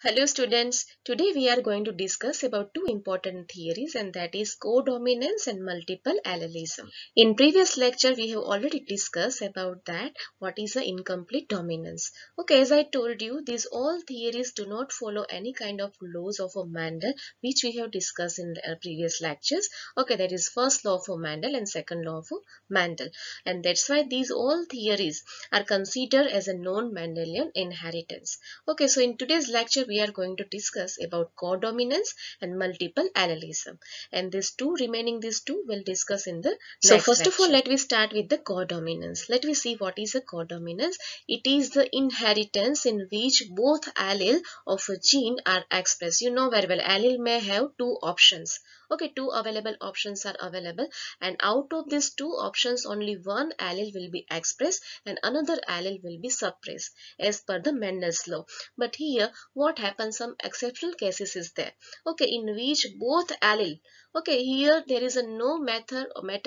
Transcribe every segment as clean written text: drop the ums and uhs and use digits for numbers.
Hello students, today we are going to discuss about two important theories, and that is codominance and multiple allelism. In previous lecture we have already discussed about that what is the incomplete dominance. Okay, as I told you, these all theories do not follow any kind of laws of a Mendel which we have discussed in previous lectures. Okay, that is first law of Mendel and second law of Mendel, and that's why these all theories are considered as a non-Mendelian inheritance. Okay, so in today's lecture we are going to discuss about codominance and multiple allelism, and these two we'll discuss in the next first of all, let me start with the codominance. Let me see what is a codominance. It is the inheritance in which both allele of a gene are expressed. You know very well, allele may have two options. Okay, two available options are available, and out of these two options only one allele will be expressed and another allele will be suppressed as per the Mendel's law. But here what happens, some exceptional cases is there, okay, in which both allele, okay, here there is a no matter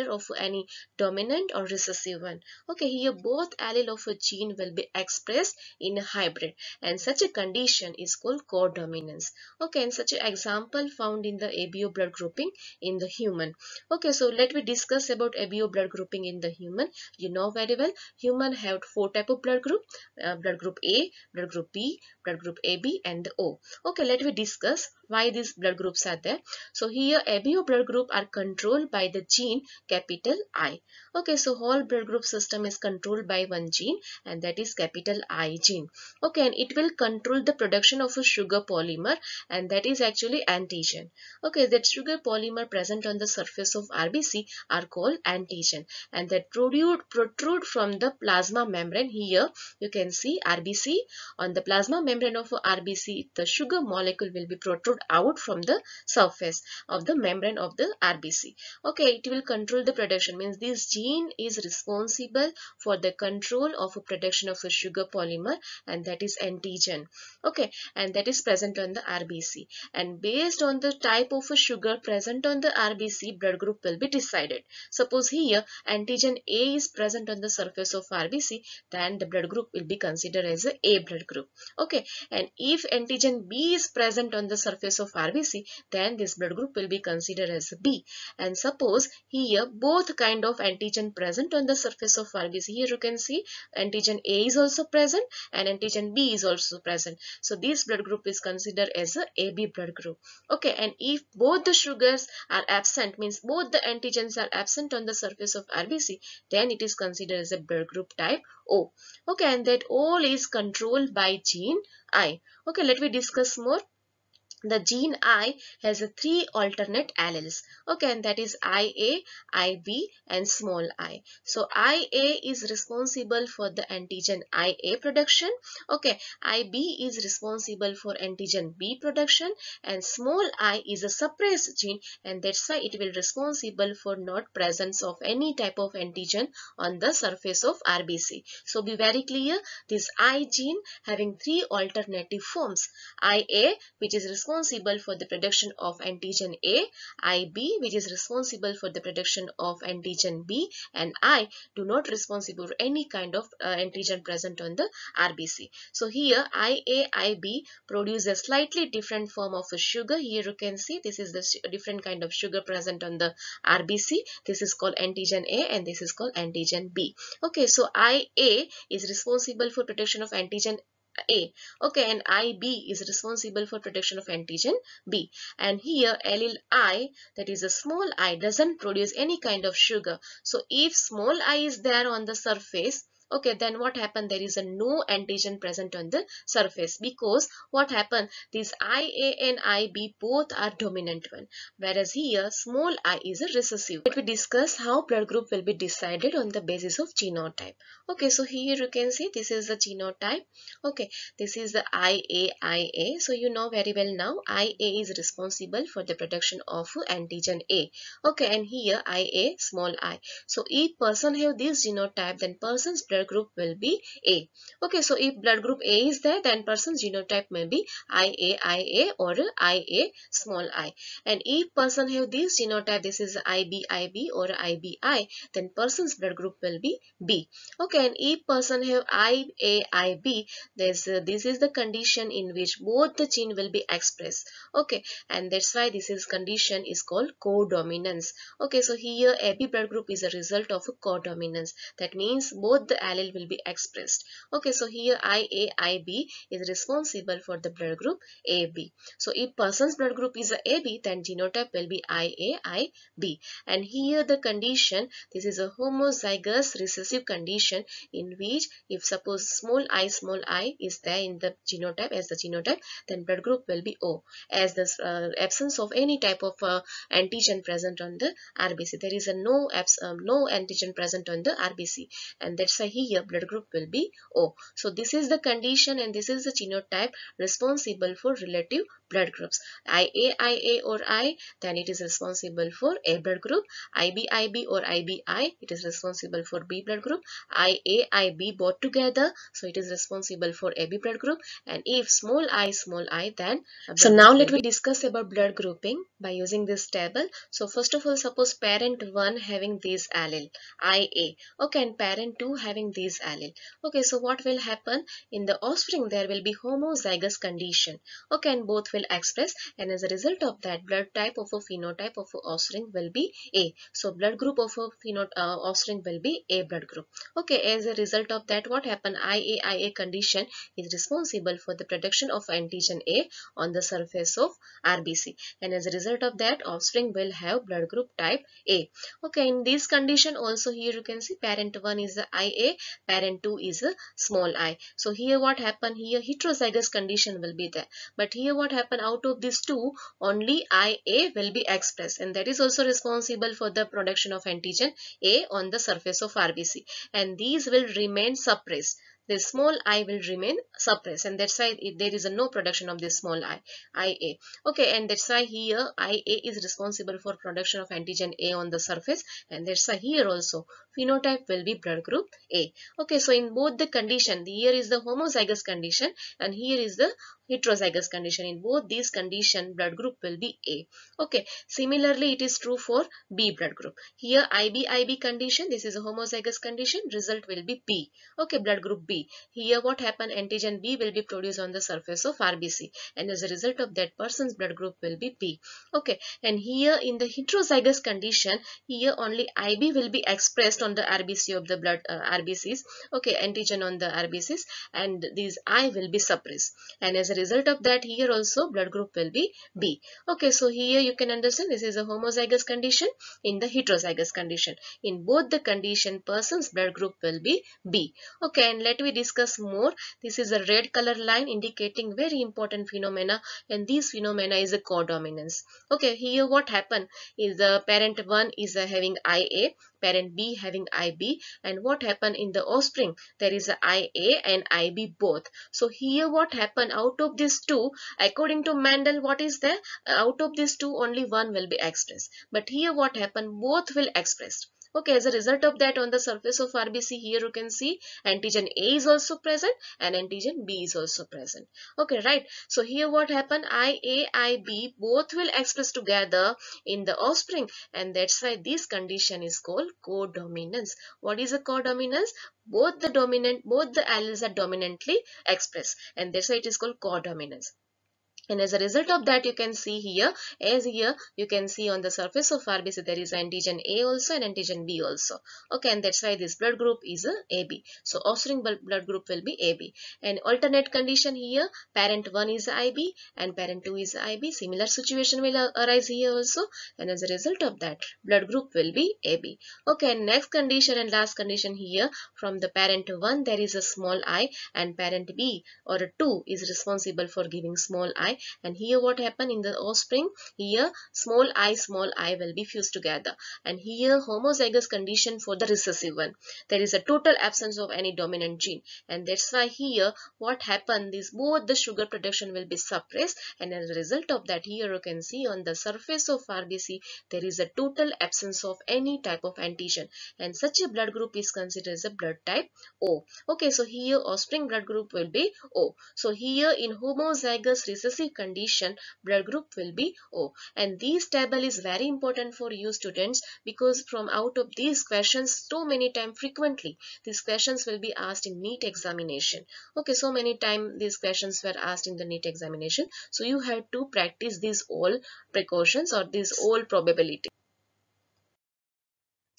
of any dominant or recessive one. Okay, here both allele of a gene will be expressed in a hybrid, and such a condition is called codominance. Okay, and such an example found in the ABO blood grouping in the human. Okay, so let me discuss about ABO blood grouping in the human. You know very well, human have four type of blood group: blood group A, blood group B, blood group AB, and the O. Okay, let me discuss why these blood groups are there. So here ABO blood group are controlled by the gene capital I. Okay, so whole blood group system is controlled by one gene, and that is capital I gene. Okay, and it will control the production of a sugar polymer, and that is actually antigen. Okay, that sugar polymer present on the surface of RBC are called antigen, and that protrude from the plasma membrane. Here you can see RBC. On the plasma membrane of RBC, the sugar molecule will be protrude out from the surface of the membrane of the RBC. Okay, it will control the production, means this gene is responsible for the control of a production of a sugar polymer, and that is antigen. Okay, and that is present on the RBC, and based on the type of a sugar present on the RBC, blood group will be decided. Suppose here antigen A is present on the surface of RBC, then the blood group will be considered as a blood group. Okay, and if antigen B is present on the surface of RBC, then this blood group will be considered as B. And suppose here both kind of antigen present on the surface of RBC, here you can see antigen A is also present and antigen B is also present, so this blood group is considered as a AB blood group. Okay, and if both the sugars are absent, means both the antigens are absent on the surface of RBC, then it is considered as a blood group type O. Okay, and that all is controlled by gene I. Okay, let me discuss more. The gene I has three alternate alleles. Okay, and that is IA, IB, and small I. So IA is responsible for the antigen IA production. Okay, IB is responsible for antigen B production, and small I is a suppressed gene, and that's why it will responsible for not presence of any type of antigen on the surface of RBC. So be very clear, this I gene having three alternative forms: IA, which is responsible for the production of antigen A, IB, which is responsible for the production of antigen B, and I do not responsible for any kind of antigen present on the RBC. So here IA, IB produce a slightly different form of a sugar. Here you can see this is the different kind of sugar present on the RBC. This is called antigen A and this is called antigen B. Okay, so IA is responsible for production of antigen A. Okay, and IB is responsible for production of antigen B. And here allele I, that is a small I, doesn't produce any kind of sugar. So if small I is there on the surface, okay, then what happened? There is a no antigen present on the surface, because what happened? These IA and IB both are dominant one, whereas here small I is a recessive. Let me discuss how blood group will be decided on the basis of genotype. Okay, so here you can see this is the genotype. Okay, this is the IA. So you know very well now IA is responsible for the production of antigen A. Okay, and here IA small I. So if person have this genotype, then person's blood blood group will be A. Okay, so if blood group A is there, then person's genotype may be IA or IA small I. And if person have this genotype, this is IB or IBI, then person's blood group will be B. Okay, and if person have IAIB, this is the condition in which both the gene will be expressed. Okay, and that's why this is condition is called codominance. Okay, so here AB blood group is a result of a codominance. That means both the allele will be expressed. Okay, so here IAIB is responsible for the blood group AB. So if person's blood group is a AB, then genotype will be IAIB. And here the condition, this is a homozygous recessive condition in which if suppose small I is there in the genotype as the genotype, then blood group will be O, as the absence of any type of antigen present on the RBC. There is a no antigen present on the RBC, and that's why here blood group will be O. So this is the condition and this is the genotype responsible for relative blood groups. IA or I, then it is responsible for A blood group. IB or IBI, it is responsible for B blood group. IAIB both together, so it is responsible for AB blood group. And if small I, then so now let me discuss about blood grouping by using this table. So first of all, suppose parent 1 having this allele IA, okay, and parent 2 having this allele. Okay, so what will happen in the offspring? There will be homozygous condition. Okay, and both will express, and as a result of that, blood type of a phenotype of a offspring will be A. So blood group of a offspring will be A blood group. Okay, as a result of that, what happened? IAIA condition is responsible for the production of antigen A on the surface of RBC, and as a result of that, offspring will have blood group type A. Okay, in this condition also here you can see parent 1 is a IA, parent 2 is a small I. So here what happened? Here heterozygous condition will be there, but here what happened? Out of these two, only IA will be expressed, and that is also responsible for the production of antigen A on the surface of RBC, and these will remain suppressed. The small I will remain suppressed, and that's why there is a no production of this small IA. Okay, and that's why here IA is responsible for production of antigen A on the surface, and that's why here also phenotype will be blood group A. Okay, so in both the condition, here is the homozygous condition and here is the heterozygous condition. In both these condition, blood group will be A. Okay, similarly it is true for B blood group. Here IB condition, this is a homozygous condition, result will be B. Okay, blood group B. Here what happened? Antigen B will be produced on the surface of RBC, and as a result of that, person's blood group will be B. Okay, and here in the heterozygous condition, here only IB will be expressed on the RBC of the blood RBCs. Okay, antigen on the RBCs, and these I will be suppressed, and as a result of that, here also blood group will be B. Okay, so here you can understand this is a homozygous condition in the heterozygous condition. In both the condition, person's blood group will be B. Okay, and let me discuss more. This is a red color line indicating very important phenomena, and this phenomena is a codominance. Okay, here what happened is the parent 1 is having IA, parent B having IB, and what happened in the offspring? There is a IA and IB both. So here what happened? Out of these two, according to Mendel, what is there? Out of these two, only one will be expressed. But here what happened? Both will expressed. Okay, as a result of that, on the surface of RBC, here you can see antigen A is also present and antigen B is also present. Okay, right. So here what happened? IA, IB both will express together in the offspring, and that's why this condition is called codominance. What is a codominance? Both the alleles are dominantly expressed, and that's why it is called codominance. And as a result of that, you can see here, as here you can see on the surface of RBC there is antigen A also and antigen B also. Okay, and that's why this blood group is a AB. So offspring blood group will be AB. And alternate condition here, parent 1 is IB and parent 2 is IB. Similar situation will arise here also, and as a result of that, blood group will be AB. Okay, and next condition and last condition here, from the parent 1 there is a small I, and parent B or a 2 is responsible for giving small I. and here what happen in the offspring, here small I will be fused together, and here homozygous condition for the recessive one. There is a total absence of any dominant gene, and that's why here what happen is both the sugar production will be suppressed, and as a result of that, here you can see on the surface of RBC there is a total absence of any type of antigen, and such a blood group is considered as a blood type O. Okay, so here offspring blood group will be O. So here in homozygous recessive condition, blood group will be O, and this table is very important for you students, because from out of these questions so many times frequently these questions will be asked in NEET examination. Okay, so many times these questions were asked in the NEET examination, so you have to practice these all precautions or these all probability.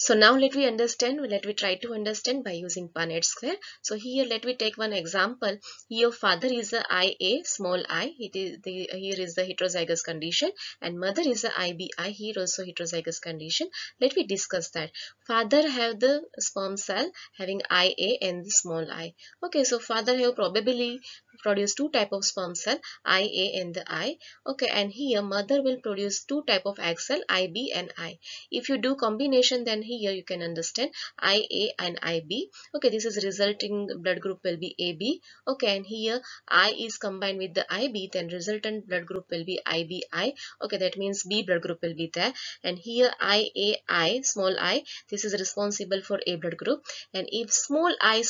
So now let we try to understand by using Punnett square. So here let me take one example. Here father is a IA small I, here is the heterozygous condition, and mother is a IBI, here also heterozygous condition. Let me discuss that. Father have the sperm cell having IA and the small I. Okay, so father have probably produce two type of sperm cell, IA and the I. Okay, and here mother will produce two type of egg cell, IB and I. If you do combination, then here you can understand IA and IB. Okay, this is resulting blood group will be AB. Okay, and here I is combined with the IB, then resultant blood group will be IBI. Okay, that means B blood group will be there. And here IAI small I, this is responsible for A blood group, and if small I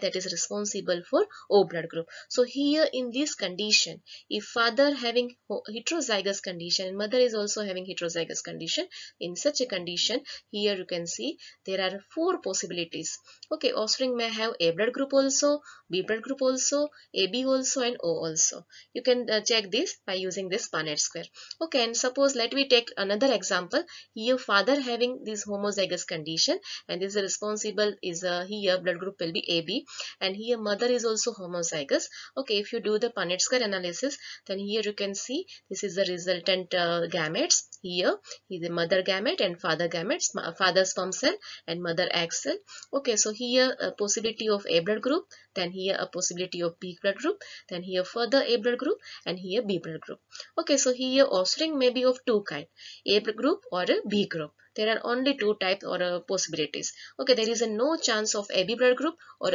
that is responsible for O blood group. So here in this condition, if father having heterozygous condition and mother is also having heterozygous condition, in such a condition, here you can see there are four possibilities. Okay, offspring may have A blood group also, B blood group also, AB also, and O also. You can check this by using this Punnett square. Okay, and suppose let me take another example. Here father having this homozygous condition, and this responsible is here blood group will be AB, and here mother is also homozygous. Okay, if you do the Punnett square analysis, then here you can see this is the resultant gametes. Here is the mother gamete and father gametes, father sperm cell and mother egg cell. Okay, so here a possibility of A blood group, then here a possibility of B blood group, then here further A blood group, and here B blood group. Okay, so here offspring may be of two kind, A blood group or a B group. There are only two types or possibilities. Okay, there is a no chance of AB blood group or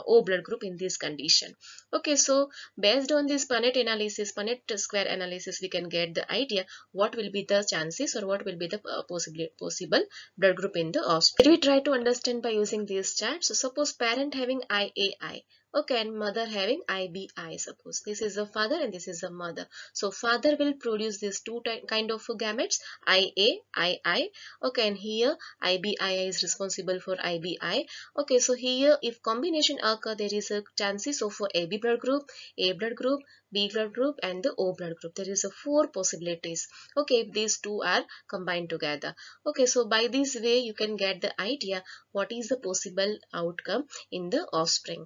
O blood group in this condition. Okay, so based on this Punnett analysis, Punnett square analysis, we can get the idea what will be the chances or what will be the possible blood group in the offspring. We try to understand by using this chart. So suppose parent having IAI. Okay, and mother having IBI. Suppose this is the father and this is the mother. So father will produce these two kind of gametes, IA, II. Okay, and here IBI is responsible for IBI. Okay, so here if combination occur, there is a chances of AB blood group, A blood group, B blood group, and the O blood group. There is a four possibilities. Okay, if these two are combined together. Okay, so by this way you can get the idea what is the possible outcome in the offspring.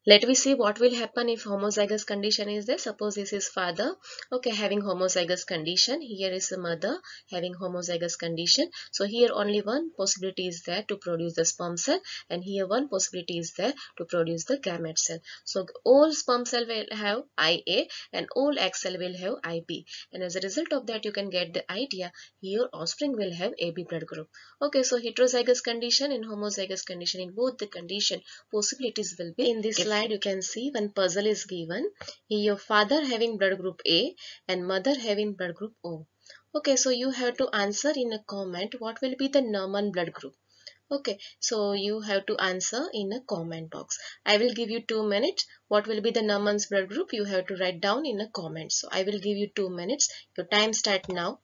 Let me see what will happen if homozygous condition is there. Suppose this is father, okay, having homozygous condition. Here is the mother having homozygous condition. So here only one possibility is there to produce the sperm cell, and here one possibility is there to produce the gamete cell. So all sperm cell will have IA and all egg cell will have IB, and as a result of that you can get the idea here offspring will have AB blood group. Okay, so heterozygous condition and homozygous condition, in both the condition possibilities will be. In this slide you can see one puzzle is given. Here your father having blood group A and mother having blood group O. Okay, so you have to answer in a comment what will be the normal blood group. Okay, so you have to answer in a comment box. I will give you 2 minutes. What will be the Norman's blood group? You have to write down in a comment. So I will give you 2 minutes. Your time start now.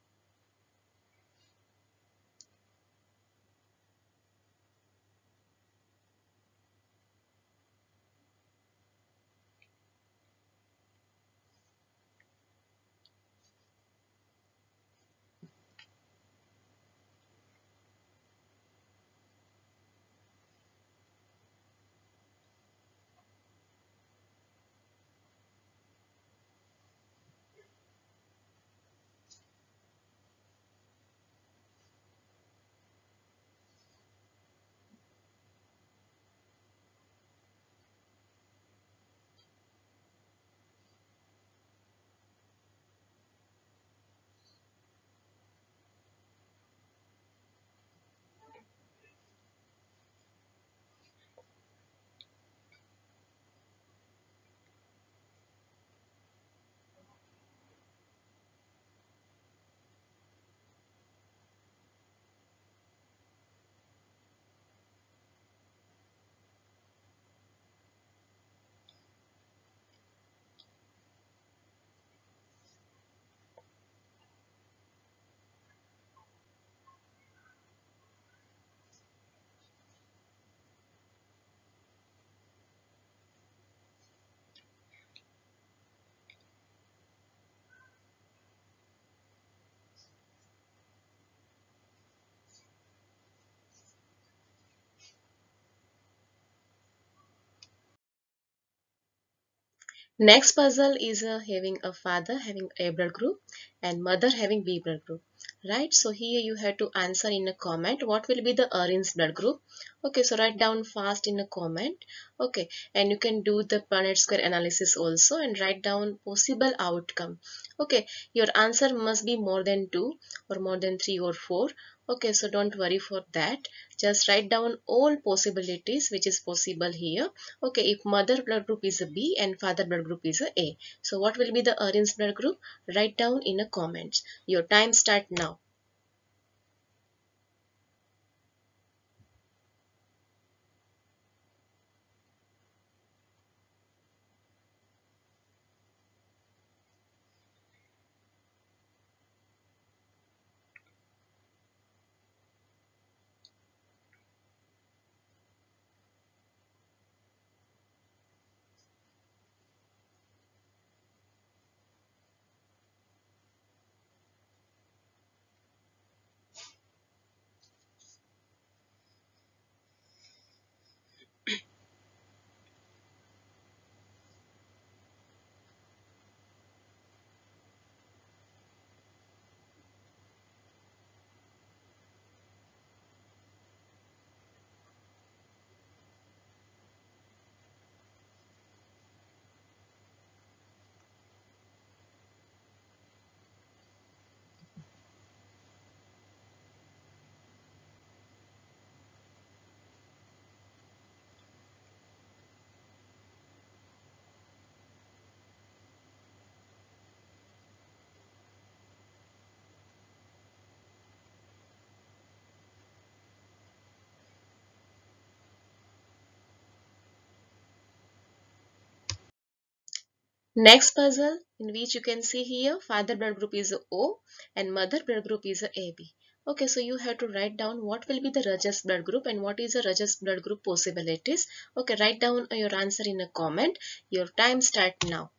Next puzzle is having a father having A blood group and mother having B blood group. Right, so here you have to answer in a comment what will be the Arin's blood group. Okay, so write down fast in a comment. Okay, and you can do the Punnett square analysis also and write down possible outcome. Okay, your answer must be more than 2 or more than 3 or 4. Okay, so don't worry for that. Just write down all possibilities which is possible here. Okay, if mother blood group is a B and father blood group is a A. So what will be the Arin's blood group? Write down in a comments. Your time start now. Next puzzle in which you can see here father blood group is a O and mother blood group is a AB. Okay, so you have to write down what will be the Rajas blood group and what is the Rajas blood group possibilities. Okay, write down your answer in a comment. Your time start now.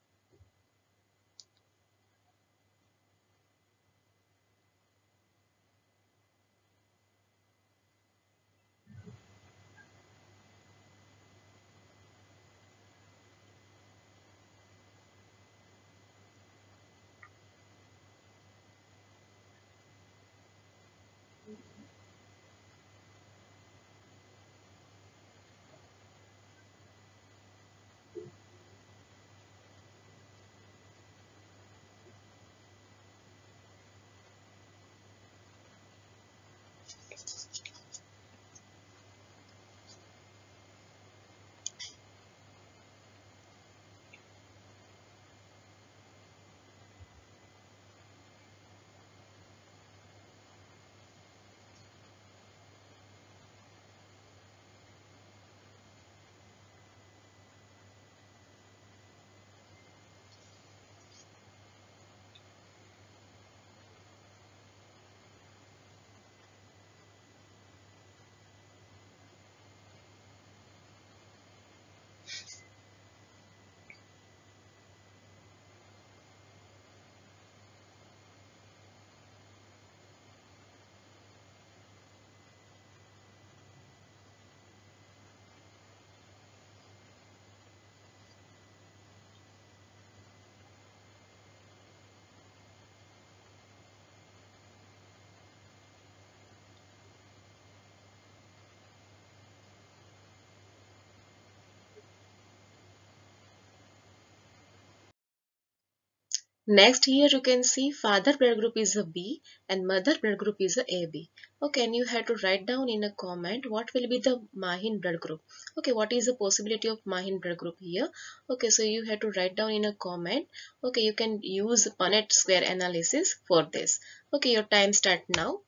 Next here you can see father blood group is a B and mother blood group is a AB. Okay, and you have to write down in a comment what will be the Mahin blood group. Okay, what is the possibility of Mahin blood group here? Okay, so you have to write down in a comment. Okay, you can use Punnett square analysis for this. Okay, your time start now.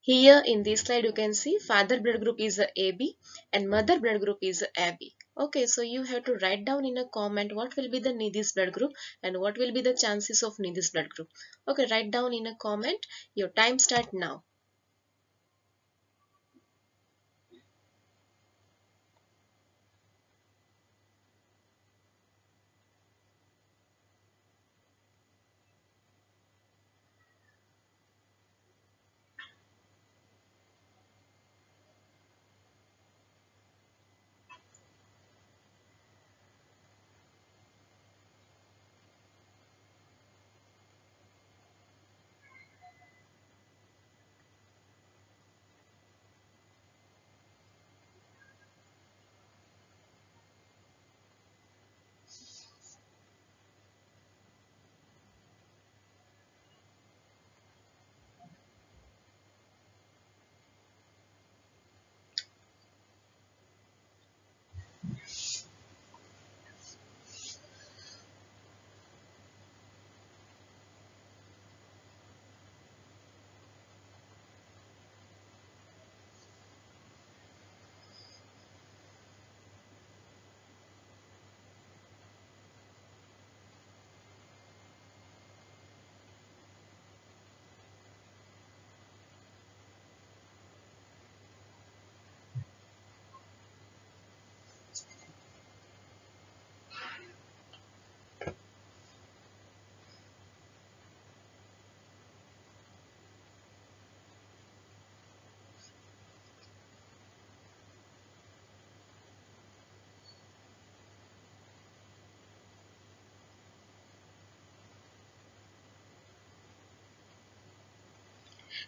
Here in this slide you can see father blood group is AB and mother blood group is AB. Okay, so you have to write down in a comment what will be the Nidhi's blood group and what will be the chances of Nidhi's blood group. Okay, write down in a comment. Your time start now.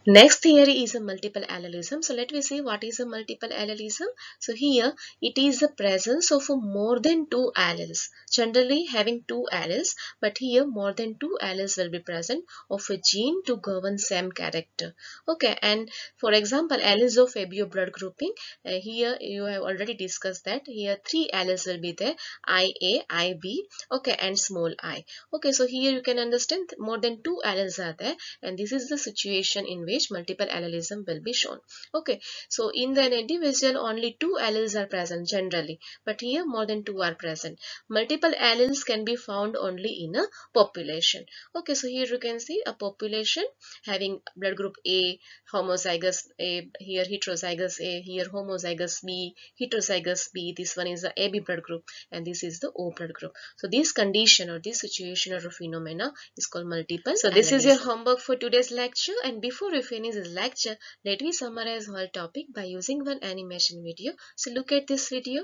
Next theory is a multiple allelism. So let me see what is a multiple allelism. So here it is the presence of more than two alleles. Generally having two alleles, but here more than two alleles will be present of a gene to govern same character. Okay, and for example alleles of ABO blood grouping, here you have already discussed that here three alleles will be there, IA, IB, okay, and small I. Okay, so here you can understand more than two alleles are there, and this is the situation in which multiple allelism will be shown. Okay, so in an individual only two alleles are present generally, but here more than two are present. Multiple alleles can be found only in a population. Okay, so here you can see a population having blood group A, homozygous A, here heterozygous A, here homozygous B, heterozygous B. This one is the AB blood group and this is the O blood group. So this condition or this situation or phenomena is called multiple. So this is your homework for today's lecture, and before we finish this lecture, let me summarize whole topic by using one animation video. So look at this video.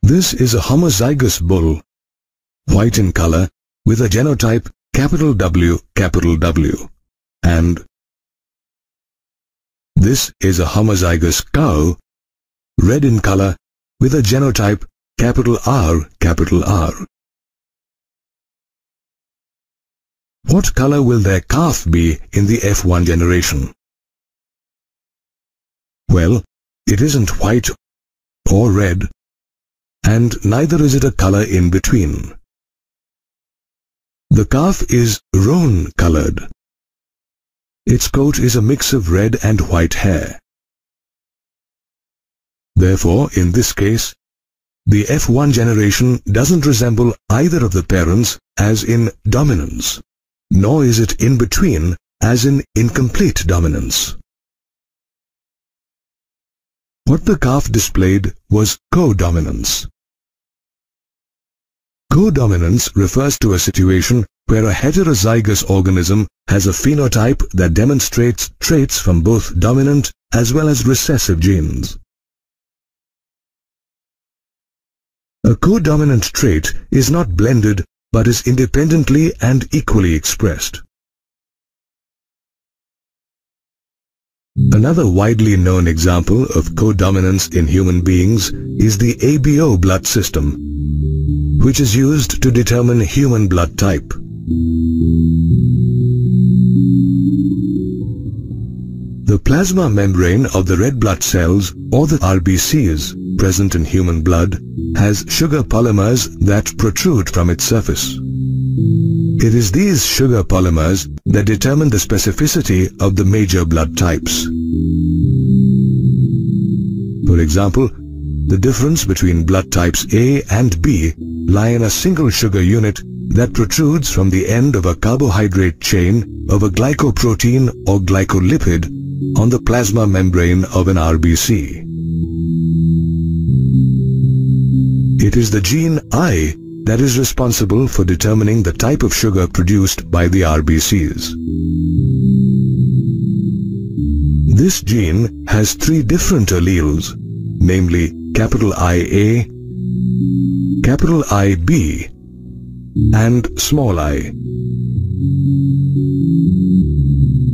This is a homozygous bull, white in color, with a genotype capital W, and this is a homozygous cow, red in color, with a genotype capital R. What color will their calf be in the F1 generation? Well, it isn't white or red, and neither is it a color in between. The calf is roan colored. Its coat is a mix of red and white hair. Therefore, in this case, the F1 generation doesn't resemble either of the parents as in dominance, nor is it in between as in incomplete dominance. What the calf displayed was codominance. Codominance refers to a situation where a heterozygous organism has a phenotype that demonstrates traits from both dominant as well as recessive genes. A codominant trait is not blended but is independently and equally expressed. Another widely known example of codominance in human beings is the ABO blood system, which is used to determine human blood type. The plasma membrane of the red blood cells, or the RBCs, present in human blood has sugar polymers that protrude from its surface. It is these sugar polymers that determine the specificity of the major blood types. For example, the difference between blood types A and B lie in a single sugar unit that protrudes from the end of a carbohydrate chain of a glycoprotein or glycolipid on the plasma membrane of an RBC. It is the gene I that is responsible for determining the type of sugar produced by the RBCs. This gene has three different alleles, namely capital IA, capital IB, and small I.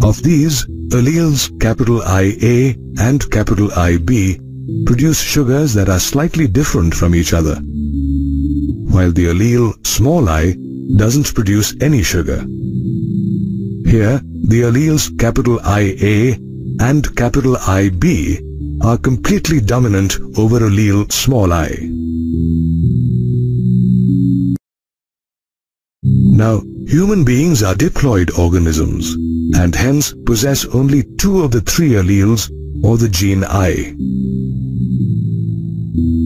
Of these, alleles capital IA and capital IB produce sugars that are slightly different from each other, while the allele small I doesn't produce any sugar. Here, the alleles capital IA and capital IB are completely dominant over allele small I. Now, human beings are diploid organisms and hence possess only two of the three alleles or the gene I.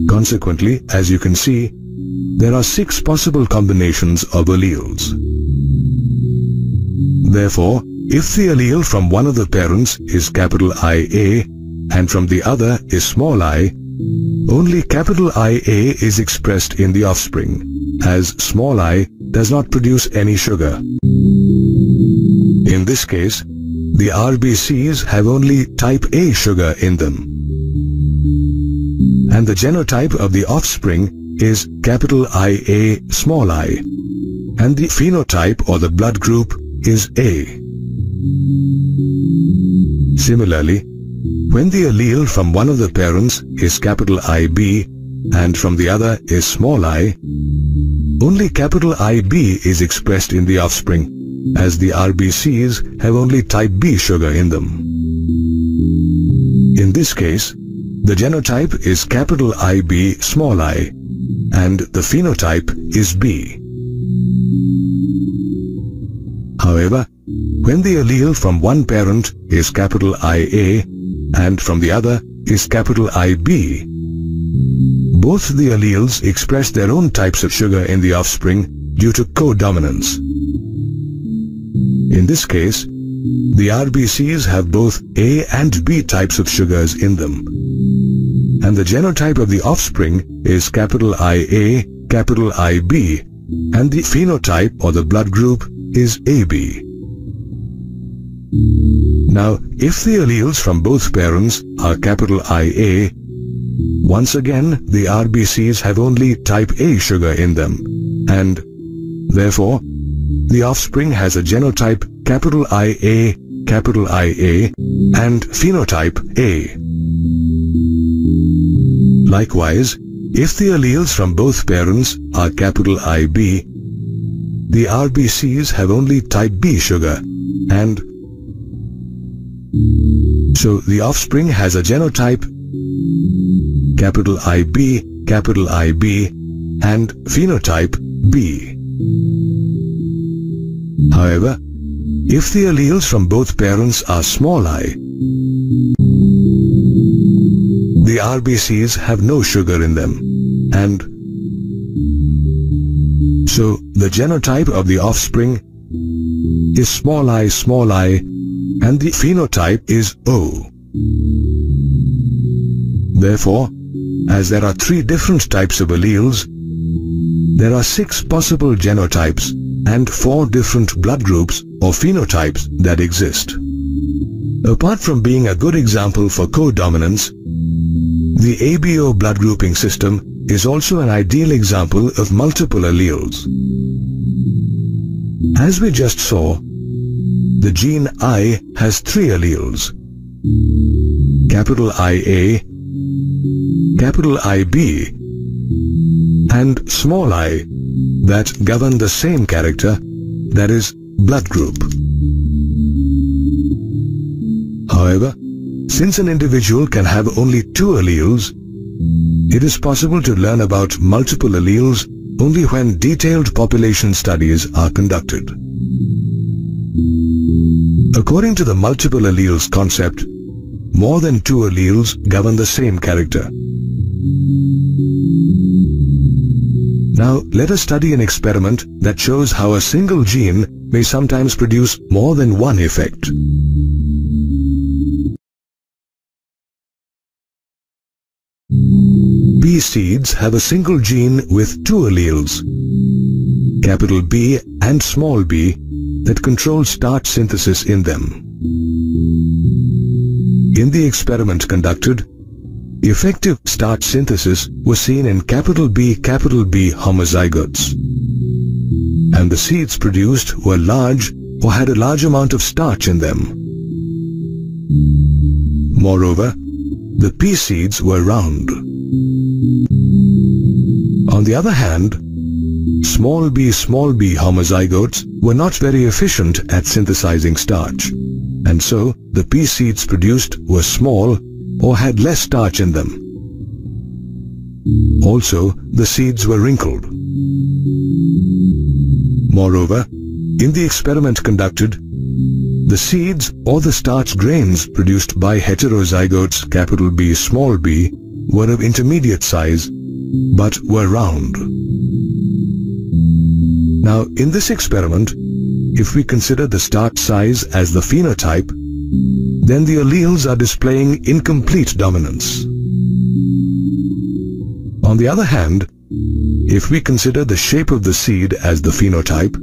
Consequently, as you can see, there are 6 possible combinations of alleles. Therefore, if the allele from one of the parents is capital IA and from the other is small I, only capital IA is expressed in the offspring, as small I does not produce any sugar. In this case, the RBCs have only type A sugar in them, and the genotype of the offspring is capital IA small I, and the phenotype or the blood group is A. Similarly, when the allele from one of the parents is capital IB and from the other is small I, only capital IB is expressed in the offspring, as the RBCs have only type B sugar in them. In this case, the genotype is capital IB small I, and the phenotype is B. However, when the allele from one parent is capital IA and from the other is capital IB, both the alleles express their own types of sugar in the offspring due to codominance. In this case, the RBCs have both A and B types of sugars in them, and the genotype of the offspring is capital IA, capital IB, and the phenotype or the blood group is AB. Now, if the alleles from both parents are capital IA, once again the RBCs have only type A sugar in them, and therefore the offspring has a genotype capital IA, capital IA, and phenotype A. Likewise, if the alleles from both parents are capital IB, the RBCs have only type B sugar, and so the offspring has a genotype capital IB, capital IB, and phenotype B. However, if the alleles from both parents are small I, the RBCs have no sugar in them, and so the genotype of the offspring is small I, and the phenotype is O. Therefore, as there are 3 different types of alleles, there are 6 possible genotypes and 4 different blood groups or phenotypes that exist. Apart from being a good example for codominance, the ABO blood grouping system is also an ideal example of multiple alleles. As we just saw, the gene I has 3 alleles, capital IA, capital IB, and small I, that govern the same character, that is, blood group. However, since an individual can have only 2 alleles, it is possible to learn about multiple alleles only when detailed population studies are conducted. According to the multiple alleles concept, more than two alleles govern the same character. Now, let us study an experiment that shows how a single gene may sometimes produce more than one effect. Pea seeds have a single gene with two alleles, capital B and small b, that control starch synthesis in them. In the experiment conducted, effective starch synthesis was seen in capital B homozygotes, and the seeds produced were large or had a large amount of starch in them. Moreover, the pea seeds were round. On the other hand, small b homozygotes were not very efficient at synthesizing starch, and so the pea seeds produced were small or had less starch in them. Also, the seeds were wrinkled. Moreover, in the experiment conducted, the seeds or the starch grains produced by heterozygotes capital B small b were of intermediate size, but were round. Now, in this experiment, if we consider the starch size as the phenotype, then the alleles are displaying incomplete dominance. On the other hand, if we consider the shape of the seed as the phenotype,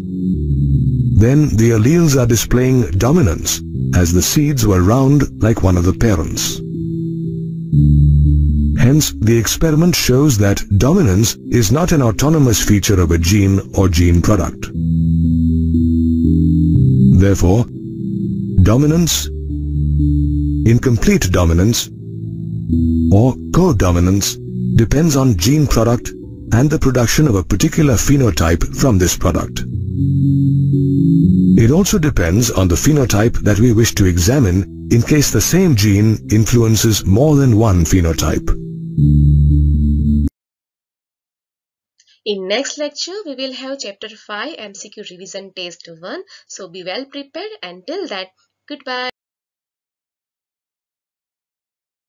then the alleles are displaying dominance, as the seeds were round like one of the parents. Hence, the experiment shows that dominance is not an autonomous feature of a gene or gene product. Therefore, dominance, incomplete dominance, or codominance depends on gene product and the production of a particular phenotype from this product. It also depends on the phenotype that we wish to examine in case the same gene influences more than one phenotype. In next lecture, we will have Chapter 5 MCQ Revision Test 1. So be well prepared. Until that, goodbye.